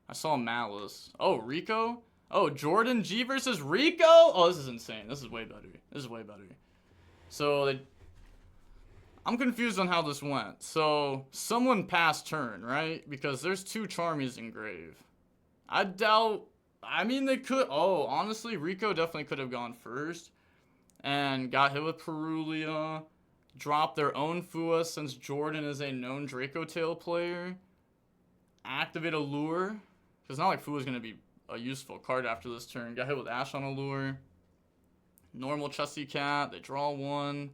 I saw Malice. Oh, Rico? Oh, Jordan G versus Rico? Oh, this is insane. This is way better. This is way better. So, I'm confused on how this went. So, someone passed turn, right? Because there's two Charmies in grave. I doubt... I mean, they could... Oh, honestly, Rico definitely could have gone first. And got hit with Perulia. Dropped their own Fua since Jordan is a known Draco Tail player. Activate a lure. Because it's not like Fua's going to be a useful card after this turn. Got hit with Ash on a lure. Normal Chessie Cat. They draw one.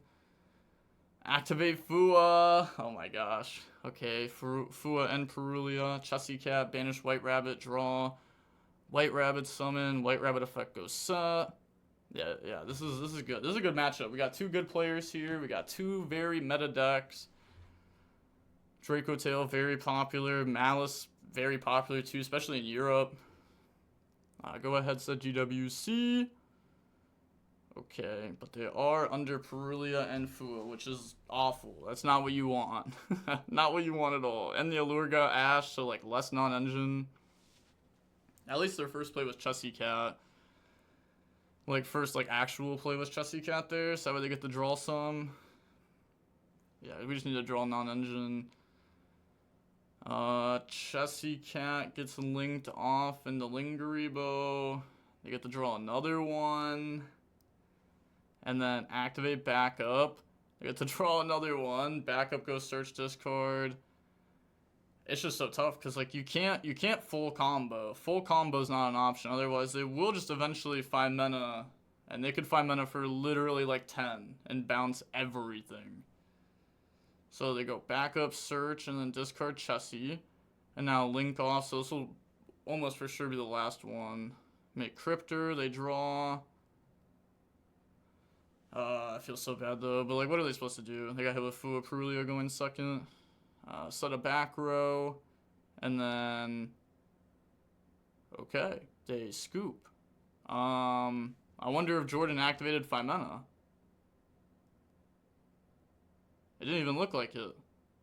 Activate Fua. Oh my gosh. Okay, Fua and Perulia. Chessie Cat. Banish White Rabbit. Draw. White Rabbit summon. White Rabbit effect goes set. Yeah. This is good. This is a good matchup. We got two good players here. We got two very meta decks. Draco Tail, very popular. Malice, very popular too, especially in Europe. Go ahead, set GWC. Okay, but they are under Perulia and Fua, which is awful. That's not what you want. Not what you want at all. And the Allure got Ash, so like less non-engine. At least their first play was Chessie Cat. Like first like actual play was Chessie Cat there, so that way they get to draw some. Yeah, we just need to draw non-engine. Chessie Cat gets linked off into Lingeribo. They get to draw another one. And then activate backup. They get to draw another one. Backup goes search discard. It's just so tough because like you can't full combo. Full combo is not an option. Otherwise they will just eventually find mana. And they could find mana for literally like 10 and bounce everything. So they go backup, search, and then discard Chessie. And now link off, so this will almost for sure be the last one. Make Cryptor, they draw. I feel so bad though, but like what are they supposed to do? They got hit with Fua Perulia going second. Set a back row. And then... Okay, they scoop. I wonder if Jordan activated 5 mana. It didn't even look like it.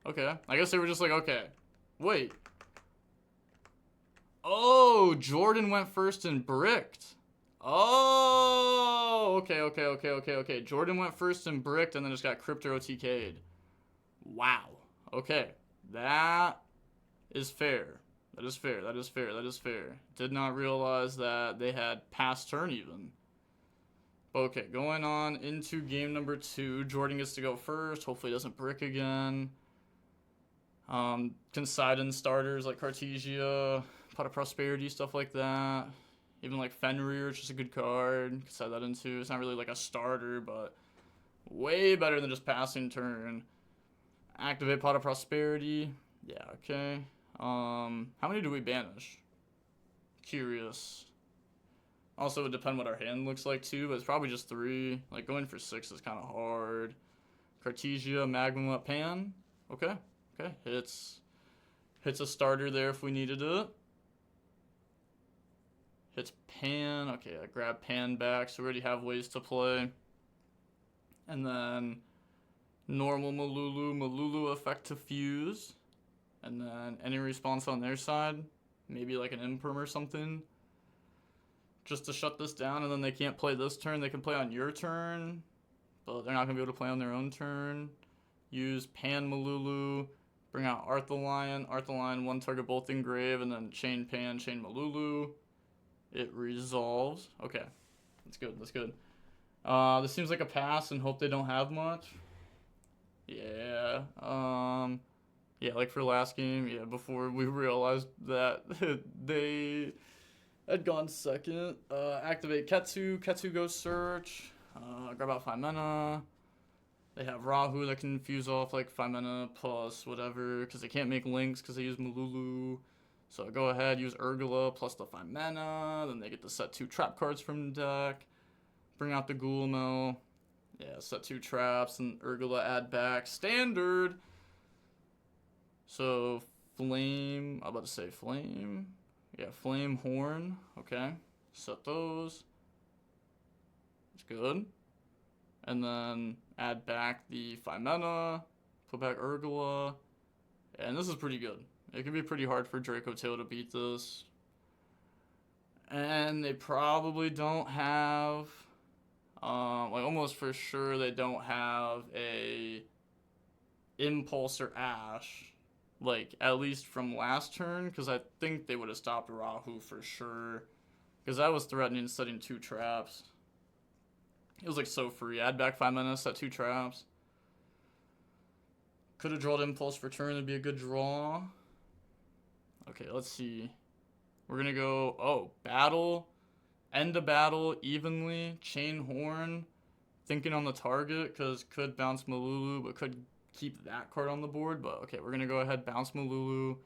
Okay. I guess they were just like, okay. Wait. Oh, Jordan went first and bricked. Oh, okay. Jordan went first and bricked and then just got Crypto OTK'd. Wow. Okay. That is fair. That is fair. Did not realize that they had passed turn even. Okay, going on into game number 2. Jordan gets to go first. Hopefully he doesn't brick again. Considine starters like Cartesia, Pot of Prosperity, stuff like that. Even like Fenrir, it's just a good card. Can set that into. It's not really like a starter, but way better than just passing turn. Activate Pot of Prosperity. Yeah, okay. How many do we banish? Curious. Also, it would depend what our hand looks like too, but it's probably just 3. Like, going for 6 is kind of hard. Cartesia, Magnum up Pan. Okay. Hits a starter there if we needed it. Hits Pan. Okay, I grab Pan back, so we already have ways to play. And then normal Malulu effect to fuse. And then any response on their side. Maybe like an Imperm or something. Just to shut this down, and then they can't play this turn. They can play on your turn, but they're not going to be able to play on their own turn. Use Pan Malulu, bring out Arthalion. Arthalion, 1 target both in grave, and then chain Pan, chain Malulu. It resolves. Okay, that's good. This seems like a pass, and hope they don't have much. Yeah, yeah, like for last game, yeah, before we realized that they had gone second. Activate Ketsu. Ketsu goes search. Grab out 5 mana. They have Rahu that can fuse off like 5 mana plus whatever, because they can't make links because they use Malulu. So go ahead, use Urgula plus the 5 mana. Then they get to set 2 trap cards from the deck. Bring out the Ghoulmill. Yeah, set 2 traps and Urgula add back. Standard! So, Flame. I'm about to say Flame. Yeah, Flame Horn. Okay. Set those. That's good. And then add back the 5 mana. Put back Urgula. And this is pretty good. It can be pretty hard for Draco Tail to beat this. And they probably don't have, like almost for sure they don't have a Impulse or Ash, like at least from last turn, because I think they would have stopped Rahu for sure, because I was threatening setting 2 traps. It was like so free. Add back 5 mana, set 2 traps. Could have drawn Impulse for turn, it'd be a good draw. Okay, let's see. We're gonna go, oh, battle, end the battle evenly, chain horn, thinking on the target, because could bounce Malulu, but could keep that card on the board. But okay, we're gonna go ahead, bounce Malulu.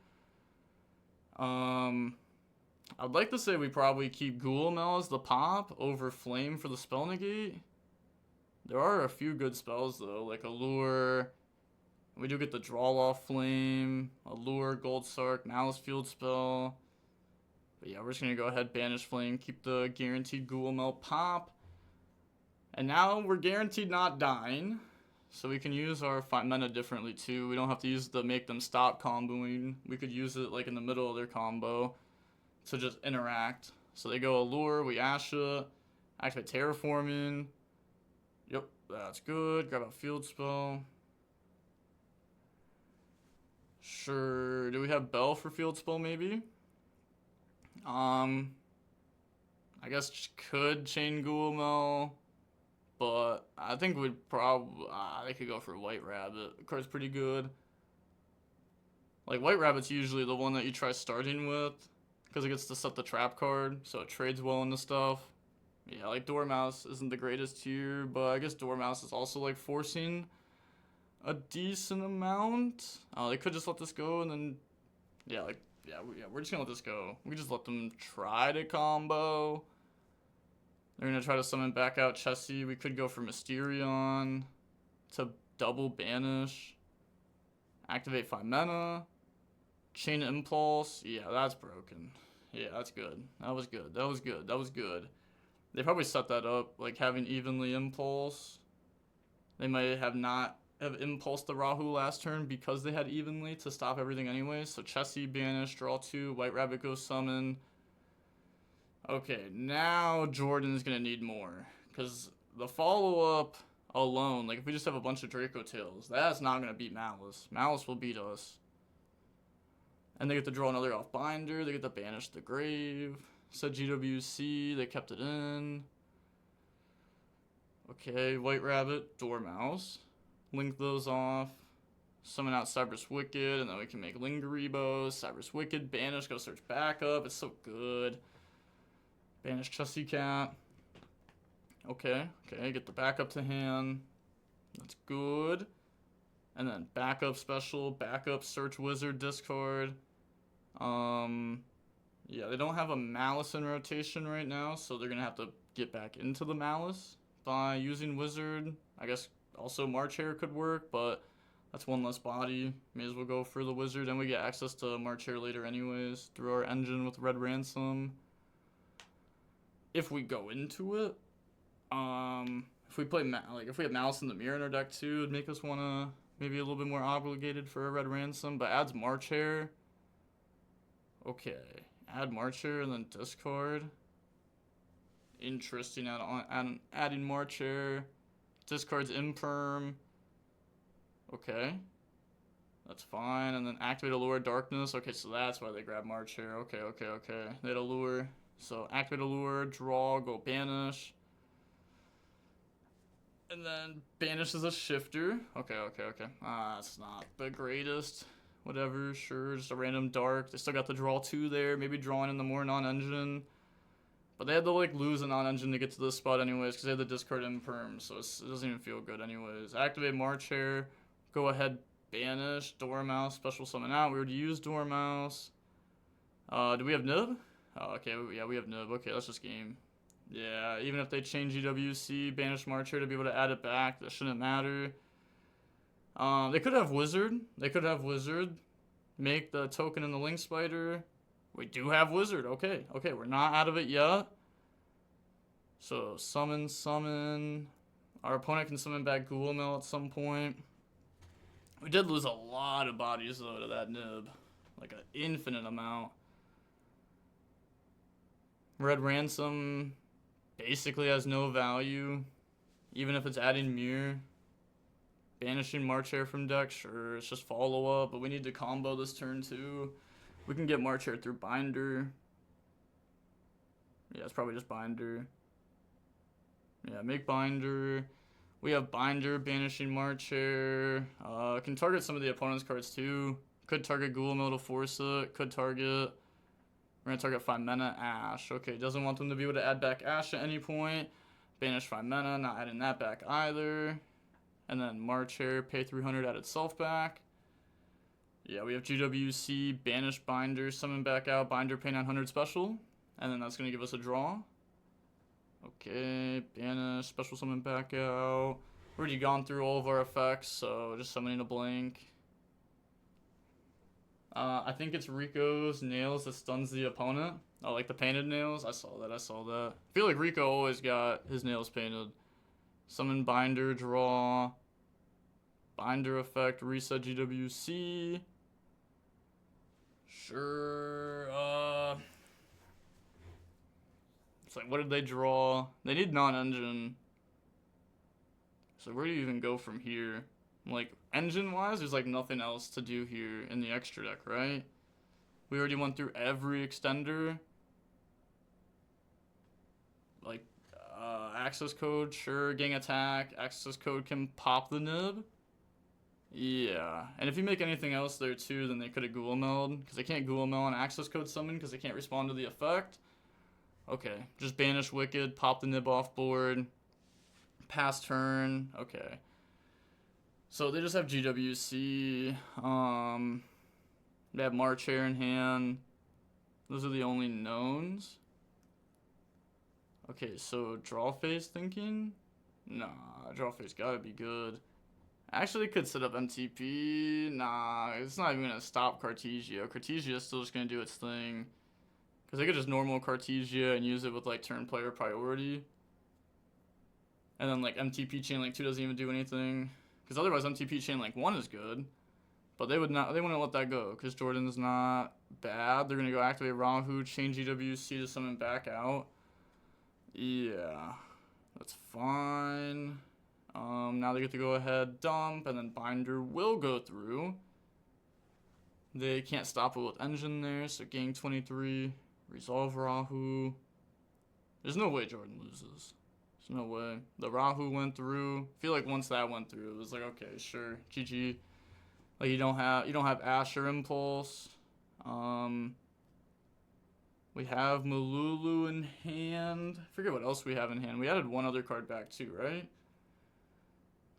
I'd like to say we probably keep Ghoul as the pop over Flame for the spell negate. There are a few good spells though, like Allure. We do get the draw off Flame, Allure, Gold Sark, Malice Field spell. But yeah, we're just gonna go ahead, banish Flame, keep the guaranteed Ghoul pop. And now we're guaranteed not dying. So we can use our 5 mana differently too. We don't have to use the make them stop comboing. We could use it like in the middle of their combo to just interact. So they go Allure, we Asha, activate Terraforming. Yep, that's good. Grab a field spell. Sure. Do we have Bell for field spell maybe? I guess could chain Ghoul, but I think we'd probably they could go for White Rabbit. The card's pretty good. Like White Rabbit's usually the one that you try starting with, because it gets to set the trap card, so it trades well into stuff. Yeah, like Dormouse isn't the greatest here, but I guess Dormouse is also like forcing a decent amount. They could just let this go and then, yeah, like we're just gonna let this go. We just let them try to combo. They're gonna try to summon back out Chessie. We could go for Mysterion to double banish, activate 5 mana, chain Impulse. Yeah, that's broken. Yeah, that's good. That was good. That was good. That was good. They probably set that up, like having evenly Impulse. They might have not have impulsed the Rahu last turn because they had evenly to stop everything anyway. So Chessie banish, draw 2, White Rabbit goes summon. Okay, now Jordan's gonna need more, because the follow-up alone, like if we just have a bunch of Draco Tails, that's not gonna beat Malice. Malice will beat us. And they get to draw another off binder, they get to banish the grave. Said GWC, they kept it in. Okay, White Rabbit, Dormouse. Link those off. Summon out Cyberus Wicked, and then we can make Lingeribo, Cyberus Wicked, banish, go search backup. It's so good. Banish Chessie Cat. Okay, get the backup to hand. That's good. And then backup special, backup search wizard, discard. Yeah, they don't have a Malice in rotation right now, so they're gonna have to get back into the Malice by using wizard. I guess also March Hare could work, but that's one less body. May as well go for the wizard, and we get access to March Hare later anyways through our engine with Red Ransom. If we go into it, if we play if we have Malice in the Mirror in our deck too, it'd make us wanna maybe a little bit more obligated for a Red Ransom, but adds March Hare. Okay, add March Hare and then discard. Interesting, adding March Hare. Discards Imperm. Okay, that's fine, and then activate Allure Darkness. Okay, so that's why they grab March Hare. Okay. They had Allure. So activate Allure, draw, go banish. And then banish is a shifter. Okay. That's not the greatest. Whatever, sure, just a random dark. They still got the draw 2 there. Maybe drawing in the more non-engine. But they had to like lose a non-engine to get to this spot anyways, because they had the discard Imperm, so it doesn't even feel good anyways. Activate March Hare. Go ahead, banish, Dormouse, special summon out. We already used Dormouse. Do we have Nib? Oh, okay, yeah, we have Nib. Okay, let's just game. Yeah, even if they change GWC, banish March Hare to be able to add it back, that shouldn't matter. They could have Wizard. Make the token in the Link Spider. We do have Wizard. Okay, we're not out of it yet. So, summon. Our opponent can summon back Ghoul at some point. We did lose a lot of bodies, though, to that Nib. Like, an infinite amount. Red Ransom basically has no value, even if it's adding Mirror. Banishing March Hare from deck, sure, it's just follow-up, but we need to combo this turn too. We can get March Hare through Binder. Yeah, it's probably just Binder. Yeah, make Binder. We have Binder, Banishing March Hare. Can target some of the opponent's cards too. Could target Ghoul to force it. Could target... We're going to target 5 mana, Ash. Okay, doesn't want them to be able to add back Ash at any point. Banish 5 mana, not adding that back either. And then March Hare, pay 300, add itself back. Yeah, we have GWC, Banish Binder, summon back out, Binder, pay 900 special. And then that's going to give us a draw. Okay, Banish, special summon back out. We've already gone through all of our effects, so just summoning a blank. I think it's Rico's nails that stuns the opponent. Oh, like the painted nails? I saw that. I feel like Rico always got his nails painted. Summon Binder, draw. Binder effect, reset GWC. Sure. It's like, what did they draw? They need non-engine. So where do you even go from here? Like, engine-wise, there's like nothing else to do here in the extra deck, right? We already went through every extender. Like, access code, sure. Gang attack, access code can pop the nib. Yeah, and if you make anything else there too, then they could have Ghoul Meld, because they can't Ghoul Meld on access code summon, because they can't respond to the effect. Okay, just banish Wicked, pop the nib off board, pass turn, okay. So they just have GWC, they have March Hare in hand. Those are the only knowns. Okay, so draw phase thinking? Nah, draw phase gotta be good. Actually could set up MTP. Nah, it's not even gonna stop Cartesia. Cartesia is still just gonna do its thing. Because they could just normal Cartesia and use it with like turn player priority. And then like MTP Chain Link 2 doesn't even do anything. Because otherwise MTP Chain Link 1 is good. But they wouldn't let that go. Because Jordan's not bad. They're gonna go activate Rahu, chain GWC to summon back out. Yeah. That's fine. Now they get to go ahead, dump, and then Binder will go through. They can't stop it with engine there, so gang 23, resolve Rahu. There's no way Jordan loses. There's no way. The Rahu went through. I feel like once that went through, it was like, okay, sure, GG. Like you don't have Ash or Impulse. We have Malulu in hand. I forget what else we have in hand. We added one other card back too, right?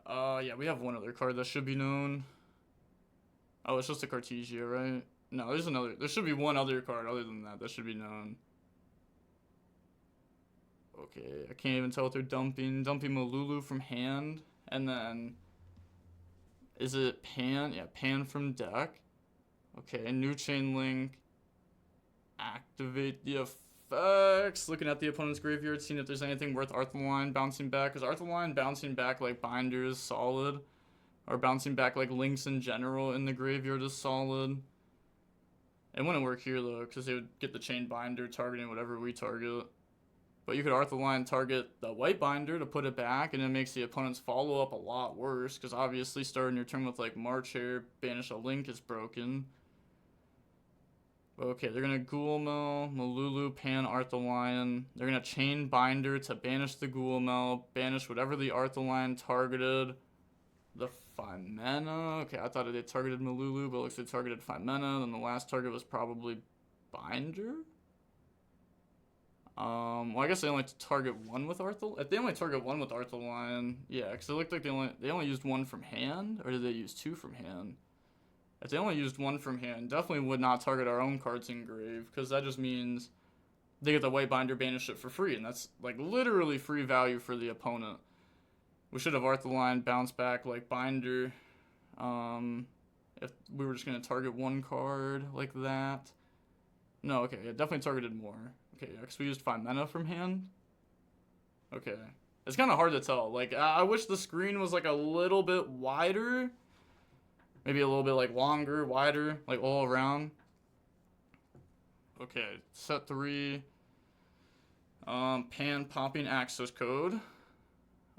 Yeah, we have one other card that should be known. Oh, it's just a Cartesia, right? No, there should be one other card other than that should be known. Okay, I can't even tell what they're dumping. Dumping Malulu from hand. And then, is it Pan? Yeah, Pan from deck. Okay, new chain link. Activate the effects. Looking at the opponent's graveyard, seeing if there's anything worth Arthaline bouncing back. Because Arthaline bouncing back like Binder is solid. Or bouncing back like links in general in the graveyard is solid. It wouldn't work here though, because they would get the chain Binder targeting whatever we target. But you could Arthaline target the white Binder to put it back, and it makes the opponent's follow-up a lot worse. Because obviously starting your turn with like March Hare, banish a link is broken. Okay, they're going to Ghoulmel, Malulu, Pan, Arthaline. They're going to chain Binder to banish the Ghoulmel, banish whatever the Arthaline targeted. The 5 mana. Okay, I thought they targeted Malulu, but it looks like they targeted 5 mana. Then the last target was probably Binder? Well, I guess they only target one with Arthaline. If they only target one with Arthaline, yeah, because it looked like they only used one from hand, or did they use 2 from hand? If they only used 1 from hand, definitely would not target our own cards in grave, because that just means they get the white Binder banish it for free, and that's like literally free value for the opponent. We should have Arthaline bounce back like Binder. If we were just gonna target 1 card like that. No, okay, yeah, definitely targeted more. Okay, yeah, because we used 5 mana from hand. Okay, it's kind of hard to tell. Like, I wish the screen was like a little bit wider. Maybe a little bit like longer, wider, like all around. Okay, set 3. Pan popping access code.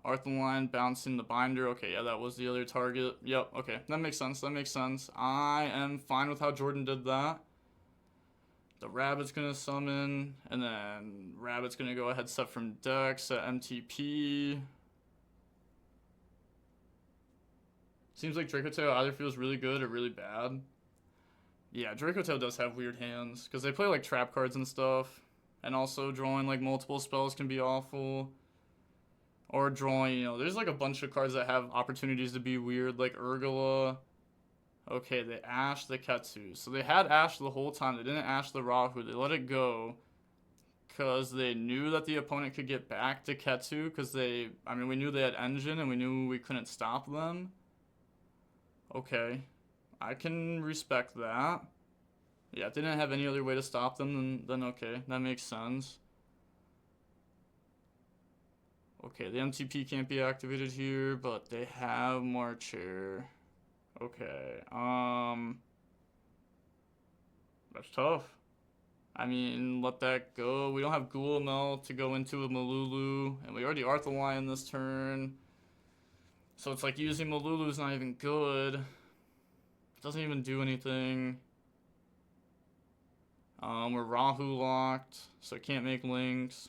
Arthurline bouncing the binder. Okay, yeah, that was the other target. Yep, okay. That makes sense. That makes sense. I am fine with how Jordan did that. The Rabbit's gonna summon, and then Rabbit's gonna go ahead set from deck, set MTP. Seems like Dracotail either feels really good or really bad. Yeah, Dracotail does have weird hands, because they play like trap cards and stuff. And also drawing like multiple spells can be awful. Or drawing, there's like a bunch of cards that have opportunities to be weird, like Urgula. Okay, they ashed the Ketsu. So they had Ash the whole time. They didn't ash the Rahu. They let it go because they knew that the opponent could get back to Ketsu because we knew they had Engine and we knew we couldn't stop them. Okay, I can respect that. Yeah, if they didn't have any other way to stop them, then okay, that makes sense. Okay, the MTP can't be activated here, but they have Marcher. Okay, that's tough. I mean, let that go. We don't have Ghoul to go into a Malulu, and we already Arthurline this turn. So it's like using Malulu is not even good. It doesn't even do anything. We're Rahu locked, so it can't make links.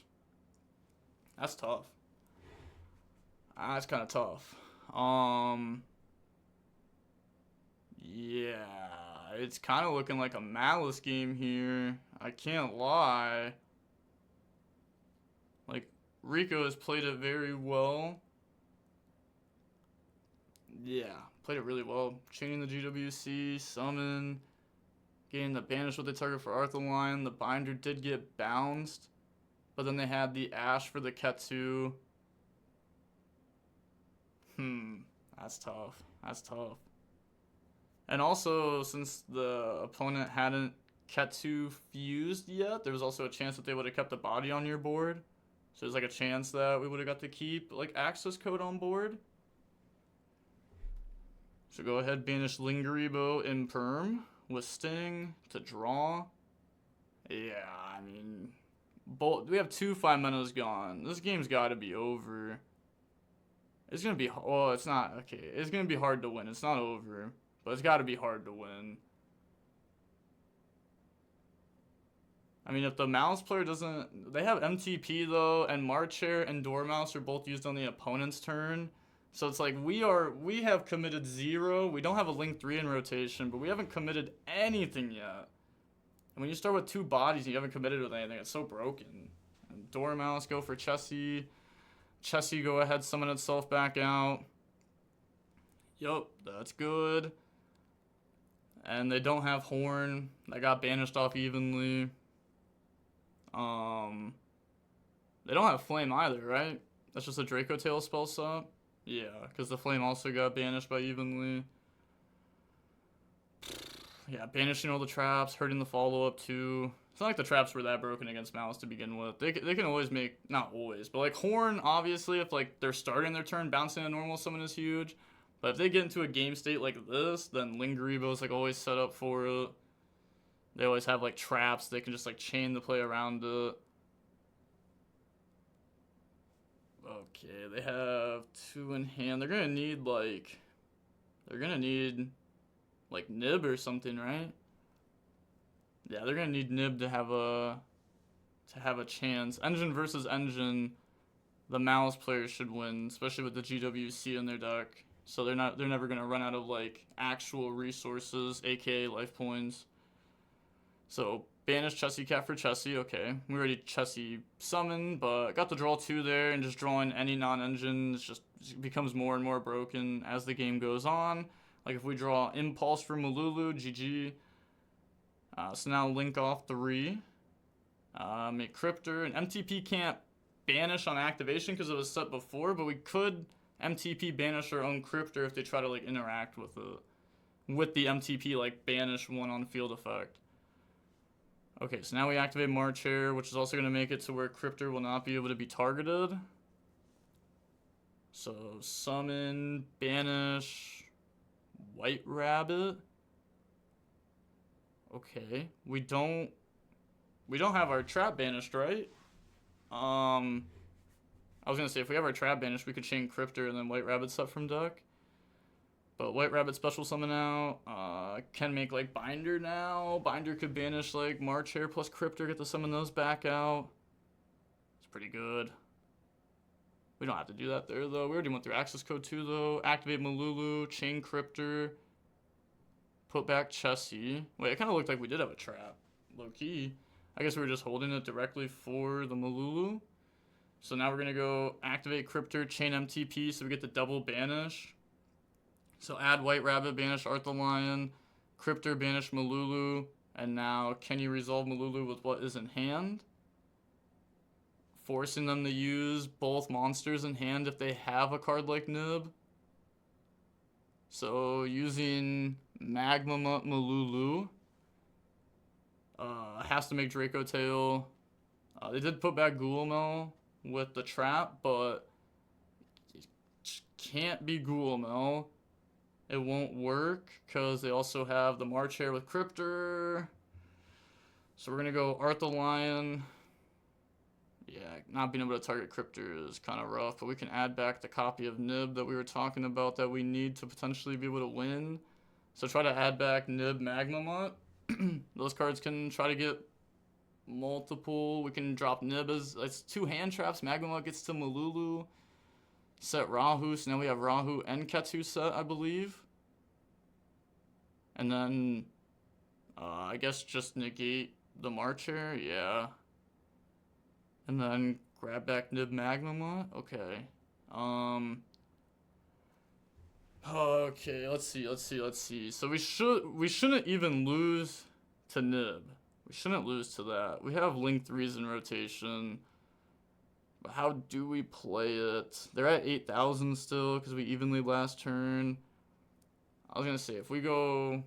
That's tough. That's kind of tough. Yeah, it's kind of looking like a Malice game here. I can't lie. Like, Rico has played it very well. Yeah, played it really well. Chaining the GWC, summon, getting the banish with the target for Arthurline. The binder did get bounced, but then they had the Ash for the Ketsu. That's tough. That's tough. And also, since the opponent hadn't Ketsu fused yet, there was also a chance that they would have kept the body on your board. So there's like a chance that we would have got to keep like access code on board. So go ahead, banish Lingaribo in perm with Sting to draw. Yeah, I mean, we have 2 5-manas gone. This game's got to be over. It's gonna be. Oh, it's not. Okay, it's gonna be hard to win. It's not over, but it's got to be hard to win. I mean, if the mouse player doesn't... They have MTP, though, and Marcher and Dormouse are both used on the opponent's turn. So it's like, we have committed 0. We don't have a Link 3 in rotation, but we haven't committed anything yet. And when you start with 2 bodies and you haven't committed with anything, it's so broken. And Dormouse go for Chessie. Chessie go ahead, summon itself back out. Yup, that's good. And they don't have Horn. That got banished off evenly. They don't have Flame either, right? That's just a Dracotail spell set? Yeah, because the Flame also got banished by evenly. Yeah, banishing all the traps, hurting the follow-up too. It's not like the traps were that broken against Malice to begin with. They can always make... Not always, but like Horn, obviously, if like they're starting their turn, bouncing a normal summon is huge. But if they get into a game state like this, then Lingaribo's like always set up for it. They always have like traps. They can just like chain the play around it. Okay, they have 2 in hand. They're gonna need like... They're gonna need like Nib or something, right? Yeah, they're gonna need Nib to have a chance. Engine versus Engine, the Malice players should win, especially with the GWC in their deck. So they're never gonna run out of like actual resources, aka life points. So banish Chessie Cat for Chessie. Okay, we already Chessie summoned, but got the draw 2 there, and just drawing any non-engine just becomes more and more broken as the game goes on. Like if we draw Impulse for Malulu, GG. So now Link off 3. Make Cryptor, and MTP can't banish on activation because it was set before, but we could MTP banish our own Cryptor if they try to like interact with it. With the MTP like banish one on field effect. Okay, so now we activate Marcher, which is also going to make it to where Cryptor will not be able to be targeted. So summon, banish, White Rabbit. Okay, we don't have our trap banished, right? I was gonna say if we have our trap banished, we could chain Cryptor and then White Rabbit's up from deck. But White Rabbit special summon out. Can make like Binder now. Binder could banish like March Hare plus Cryptor, get to summon those back out. It's pretty good. We don't have to do that there though. We already went through access code 2 though. Activate Malulu, chain Cryptor, put back Chessie. Wait, it kind of looked like we did have a trap. Low key. I guess we were just holding it directly for the Malulu. So now we're gonna go activate Cryptor, chain MTP, so we get the double banish. So add White Rabbit, banish Arthur Lion, Cryptor, banish Malulu, and now can you resolve Malulu with what is in hand? Forcing them to use both monsters in hand if they have a card like Nib. So using Magma Malulu has to make Draco Tail. They did put back Guillemel with the trap, but it can't be Guillemel. It won't work because they also have the March Hare with Cryptor. So we're gonna go Arthur Lion. Yeah, not being able to target Cryptor is kind of rough, but we can add back the copy of Nib that we were talking about that we need to potentially be able to win. So try to add back Nib Magmamut. Those cards can try to get multiple. We can drop Nib as it's 2 hand traps. Magmamut gets to Malulu. Set Rahu, so now we have Rahu and Ketu set, I believe. And then, I guess just negate the March Hare, yeah. And then grab back Nib Magmamut, okay. Okay, let's see. So we shouldn't even lose to Nib. We shouldn't lose to that. We have Link 3s in rotation. But how do we play it? They're at 8,000 still because we evenly last turn. I was going to say, if we go...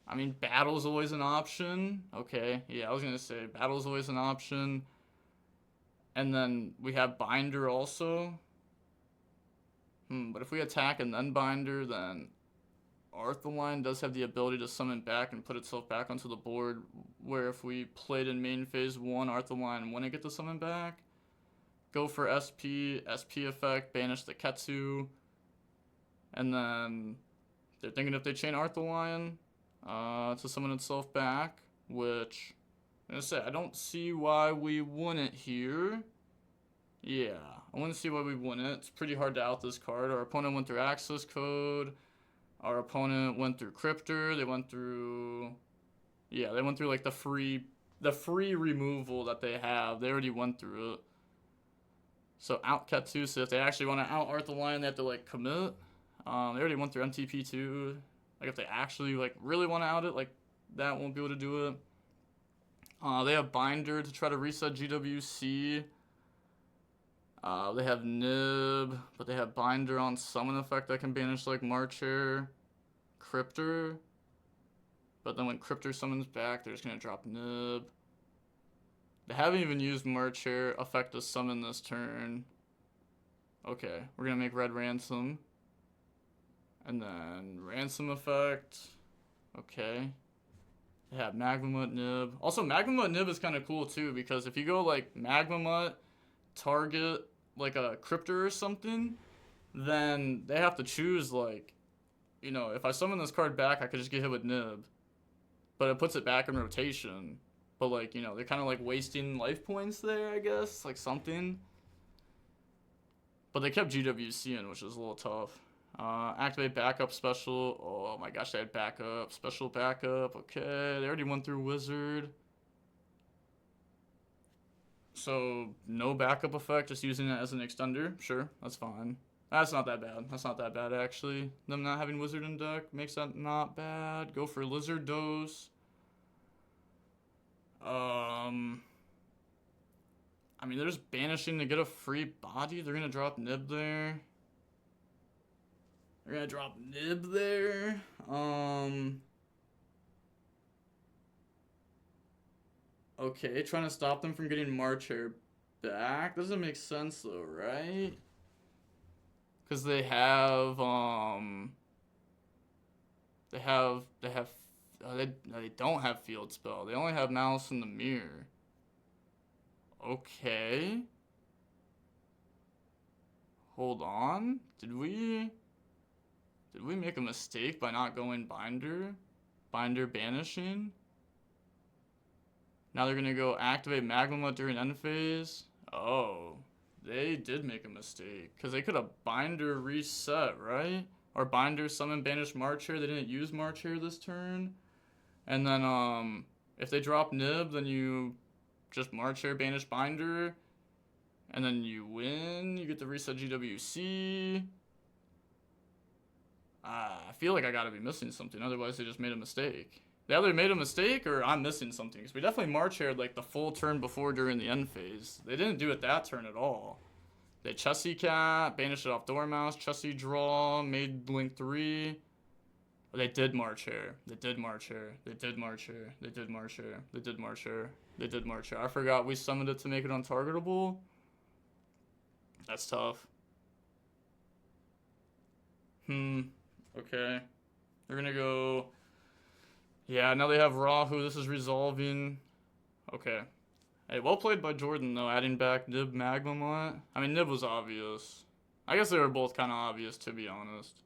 I mean, Battle's always an option. Okay, yeah, I was going to say, Battle's always an option. And then we have Binder also. But if we attack and then Binder, then Arthurline does have the ability to summon back and put itself back onto the board, where if we played in main phase 1, Arthurline wouldn't get to summon back. Go for SP effect, banish the Ketsu, and then they're thinking if they chain Arthurline to summon itself back, which, I'm gonna say, I don't see why we wouldn't here. Yeah, I wouldn't see why we wouldn't. It's pretty hard to out this card. Our opponent went through access code. Our opponent went through Cryptor. They went through, yeah, they went through like the free removal that they have. They already went through it. So out Ketsu. So if they actually want to out Arthurline, they have to like commit. They already went through MTP too. Like if they actually like really want to out it, like that won't be able to do it. They have Binder to try to reset GWC. They have Nib, but they have Binder on summon effect that can banish like March Hare, Cryptor. But then when Cryptor summons back, they're just gonna drop Nib. They haven't even used March Hare effect to summon this turn. Okay, we're gonna make Red Ransom. And then Ransom effect. Okay. They have Magmamut Nib. Also, Magmamut Nib is kind of cool too, because if you go like Magmamut, target like a Cryptor or something, then they have to choose like, you know, if I summon this card back, I could just get hit with Nib. But it puts it back in rotation. But like, you know, they're kind of like wasting life points there, I guess, like something. But they kept GWC in, which is a little tough. Activate backup special. Oh my gosh, they had backup. Special backup. Okay, they already went through Wizard. So, no backup effect, just using it as an extender. Sure, that's fine. That's not that bad. That's not that bad, actually. Them not having Wizard in deck makes that not bad. Go for Lizard Dose. I mean, they're just banishing to get a free body. They're going to drop Nib there. They're going to drop Nib there. Okay, trying to stop them from getting March Hare back. Doesn't make sense though, right? Because they don't have Field Spell. They only have Malice in the Mirror. Okay. Hold on. Did we make a mistake by not going binder? Binder banishing? Now they're gonna go activate Magma during end phase. Oh, they did make a mistake. Because they could have binder reset, right? Or binder summon banish Marcher. They didn't use Marcher this turn. And then if they drop Nib, then you just Marcher banish binder. And then you win. You get to reset GWC. I feel like I gotta be missing something. Otherwise, they just made a mistake. They either made a mistake or I'm missing something. Because we definitely March aired like the full turn before during the end phase. They didn't do it that turn at all. They Chessie Cat, banished it off Dormouse, Chessie Draw, made Link 3. They did March here. They did March here. They did March here. They did March here. They did March here. They did March here. I forgot we summoned it to make it untargetable. That's tough. Okay. They're gonna go. Yeah, now they have Rahu. This is resolving. Okay. Hey, well played by Jordan, though, adding back Nib Magmamot. I mean, Nib was obvious. I guess they were both kind of obvious, to be honest.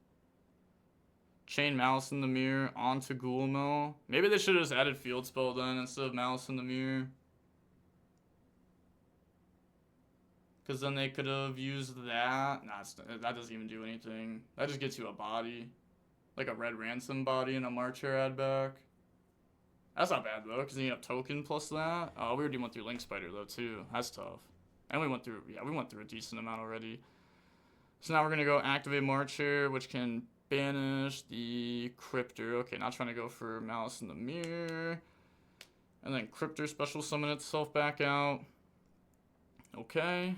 Chain Malice in the Mirror onto Ghoulmel. Maybe they should have just added Field Spell then instead of Malice in the Mirror. Because then they could have used that. Nah, that doesn't even do anything. That just gets you a body. Like a Red Ransom body and a Marcher add back. That's not bad, though, because then you have Token plus that. Oh, we already went through Link Spider, though, too. That's tough. And we went through a decent amount already. So now we're going to go activate Marcher, which can banish the Cryptor. Okay, not trying to go for Malice in the Mirror. And then Cryptor special summon itself back out. Okay.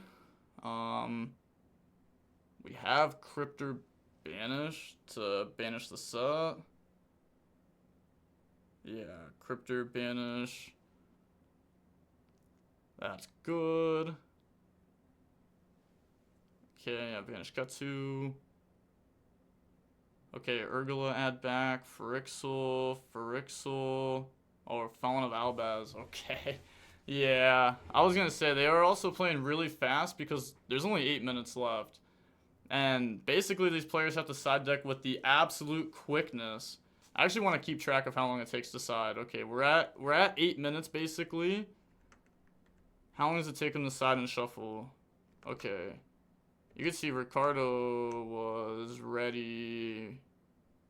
We have Cryptor banished to banish the set. Yeah, Cryptor banish. That's good. Okay, I banished Katsu. Okay, Urgula add back. Phyrexial. Or Fallen of Albaz. Okay. Yeah, I was gonna say they are also playing really fast because there's only 8 minutes left. And basically these players have to side deck with the absolute quickness. I actually want to keep track of how long it takes to side. Okay, we're at 8 minutes basically. How long does it take them to side and shuffle? Okay. You can see Ricardo was ready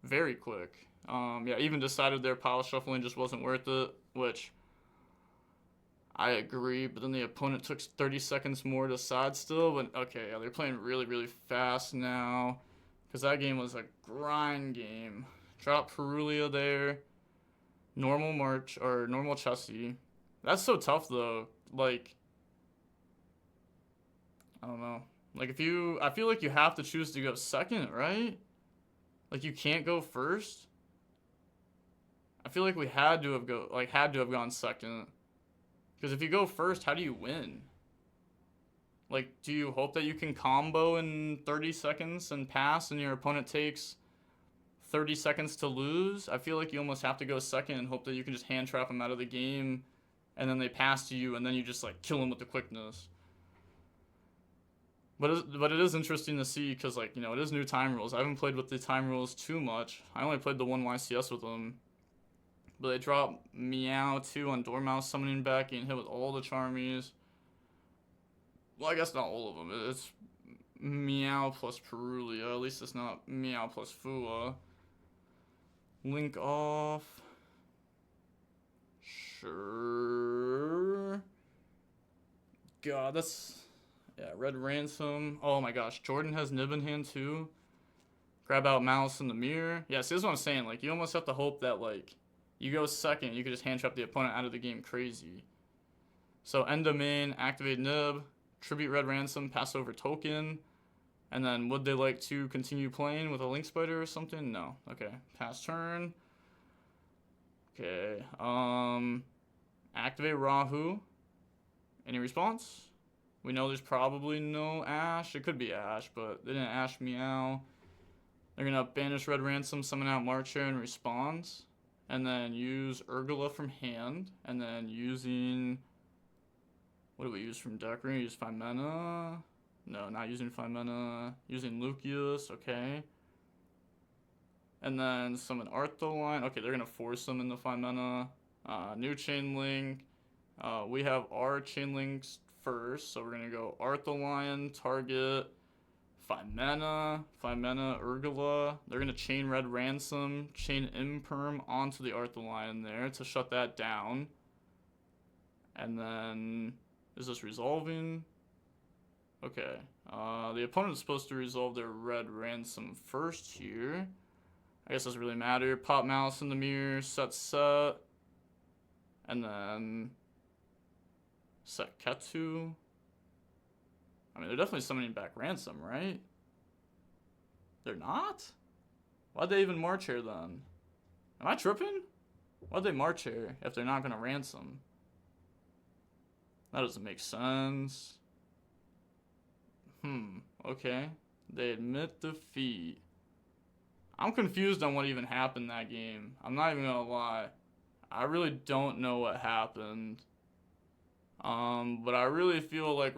very quick. Yeah, even decided their pile shuffling just wasn't worth it, which I agree, but then the opponent took 30 seconds more to side still. But okay, yeah, they're playing really, really fast now. Because that game was a grind game. Drop Perulia there. Normal March, or normal Chessie. That's so tough, though. Like, I don't know. Like, I feel like you have to choose to go second, right? Like, you can't go first. I feel like we had to have gone second. Because if you go first, how do you win? Like, do you hope that you can combo in 30 seconds and pass and your opponent takes 30 seconds to lose? I feel like you almost have to go second and hope that you can just hand trap them out of the game and then they pass to you and then you just, like, kill them with the quickness. But it is interesting to see because, like, you know, it is new time rules. I haven't played with the time rules too much. I only played the one YCS with them. But they drop Meow 2 on Dormouse summoning back, getting hit with all the Charmies. Well, I guess not all of them. It's Meow plus Perulia. At least it's not Meow plus Fua. Link off. Sure. God, that's... Yeah, Red Ransom. Oh my gosh, Jordan has Nib in hand too. Grab out Malice in the Mirror. Yeah, see, this is what I'm saying. Like, you almost have to hope that, like, you go second, you could just hand trap the opponent out of the game crazy. So end domain, activate Nib, tribute Red Ransom, pass over token, and then would they like to continue playing with a Link Spider or something? No. Okay. Pass turn. Okay. Activate Rahu. Any response? We know there's probably no Ash. It could be Ash, but they didn't Ash Meow. They're gonna banish Red Ransom, summon out Marcher in response. And then use Urgula from hand. And then using What do we use from deck? We're gonna use 5 mana. No, not using 5 mana. Using Lucius, okay. And then summon Artholine. Okay, they're gonna force them into 5 mana. New chain link. We have our chain links first, so we're gonna go Artholine, target, 5 mana, Urgula. They're gonna chain Red Ransom, chain Imperm onto the Artholine there to shut that down. And then, is this resolving? Okay. The opponent's supposed to resolve their Red Ransom first here. I guess it doesn't really matter. Pop Malice in the Mirror, set. And then set Ketu. I mean, they're definitely summoning back Ransom, right? They're not? Why'd they even March here then? Am I tripping? Why'd they March here if they're not gonna Ransom? That doesn't make sense. Okay. They admit defeat. I'm confused on what even happened that game. I'm not even gonna lie. I really don't know what happened. But I really feel like